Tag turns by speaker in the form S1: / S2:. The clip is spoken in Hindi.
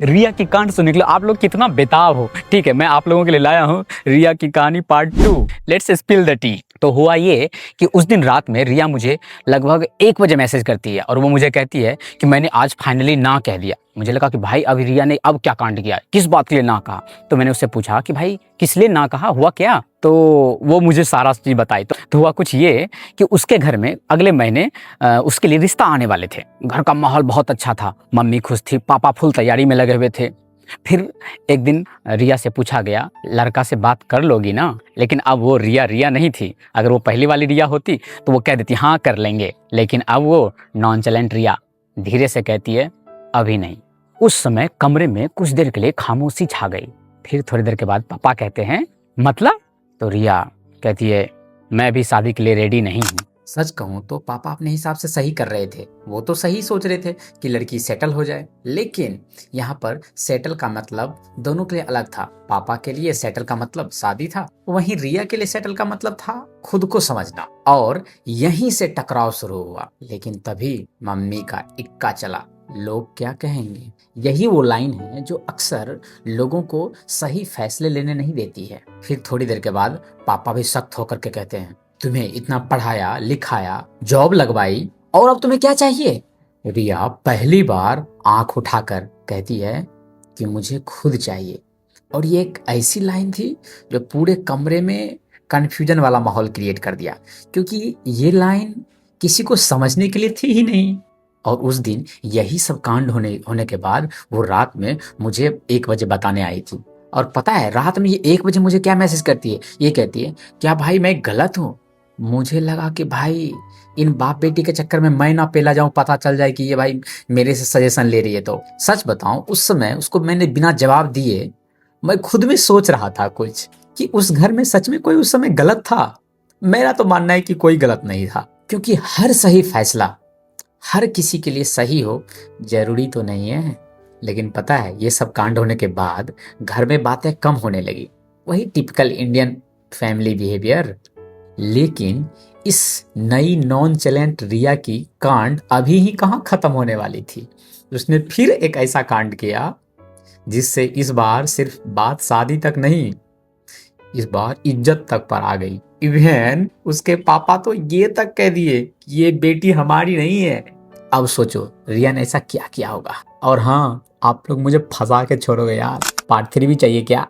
S1: रिया की कहानी सुनने के लिए आप लोग कितना बेताब हो। ठीक है, मैं आप लोगों के लिए लाया हूँ रिया की कहानी part 2। Let's spill the T. तो हुआ ये कि उस दिन रात में रिया मुझे लगभग 1 बजे मैसेज करती है और वो मुझे कहती है कि मैंने आज फाइनली ना कह दिया। मुझे लगा कि भाई अभी रिया ने अब क्या कांड किया, किस बात के लिए ना कहा। तो मैंने उससे पूछा कि भाई किस लिए ना कहा, हुआ क्या। तो वो मुझे सारा चीज़ बताई। तो हुआ कुछ ये कि उसके घर में अगले महीने उसके लिए रिश्ता आने वाले थे। घर का माहौल बहुत अच्छा था, मम्मी खुश थी, पापा फुल तैयारी में लगे हुए थे। फिर एक दिन रिया से पूछा गया, लड़का से बात कर लोगी ना। लेकिन अब वो रिया रिया नहीं थी। अगर वो पहली वाली रिया होती तो वो कह देती हाँ कर लेंगे, लेकिन अब वो नॉनचलेंट रिया धीरे से कहती है अभी नहीं। उस समय कमरे में कुछ देर के लिए खामोशी छा गई। फिर थोड़ी देर के बाद पापा कहते हैं मतलब। तो रिया कहती है मैं भी शादी के लिए रेडी नहीं हूँ।
S2: सच कहूं तो पापा अपने हिसाब से सही कर रहे थे। वो तो सही सोच रहे थे कि लड़की सेटल हो जाए, लेकिन यहाँ पर सेटल का मतलब दोनों के लिए अलग था। पापा के लिए सेटल का मतलब शादी था, वहीं रिया के लिए सेटल का मतलब था खुद को समझना। और यहीं से टकराव शुरू हुआ। लेकिन तभी मम्मी का इक्का चला, लोग क्या कहेंगे। यही वो लाइन है जो अक्सर लोगों को सही फैसले लेने नहीं देती है। फिर थोड़ी देर के बाद पापा भी सख्त होकर के कहते हैं तुम्हें इतना पढ़ाया लिखाया, जॉब लगवाई, और अब तुम्हें क्या चाहिए। रिया पहली बार आंख उठाकर कहती है कि मुझे खुद चाहिए। और ये एक ऐसी लाइन थी जो पूरे कमरे में कंफ्यूजन वाला माहौल क्रिएट कर दिया, क्योंकि ये लाइन किसी को समझने के लिए थी ही नहीं। और उस दिन यही सब कांड होने के बाद वो रात में मुझे 1 बजे बताने आई थी। और पता है रात में ये 1 बजे मुझे क्या मैसेज करती है, ये कहती है क्या भाई मैं गलत हूँ। मुझे लगा कि भाई इन बाप बेटी के चक्कर में मैं ना पेला जाऊं, पता चल जाए कि ये भाई मेरे से सजेशन ले रही है। तो सच बताऊं उस समय उसको मैंने बिना जवाब दिए मैं खुद में सोच रहा था कुछ कि उस घर में सच में कोई उस समय गलत था। मेरा तो मानना है कि कोई गलत नहीं था, क्योंकि हर सही फैसला हर किसी के लिए सही हो जरूरी तो नहीं है। लेकिन पता है ये सब कांड होने के बाद घर में बातें कम होने लगी, वही टिपिकल इंडियन फैमिली बिहेवियर। लेकिन इस नई नॉन चैलेंट रिया की कांड अभी ही कहाँ खत्म होने वाली थी। उसने फिर एक ऐसा कांड किया जिससे इस बार सिर्फ बात शादी तक नहीं, इस बार इज्जत तक पर आ गई। इवन उसके पापा तो ये तक कह दिए कि ये बेटी हमारी नहीं है। अब सोचो रिया ने ऐसा क्या किया होगा। और हाँ, आप लोग मुझे फंसा के छोड़ोगे यार, पार्ट 3 भी चाहिए क्या।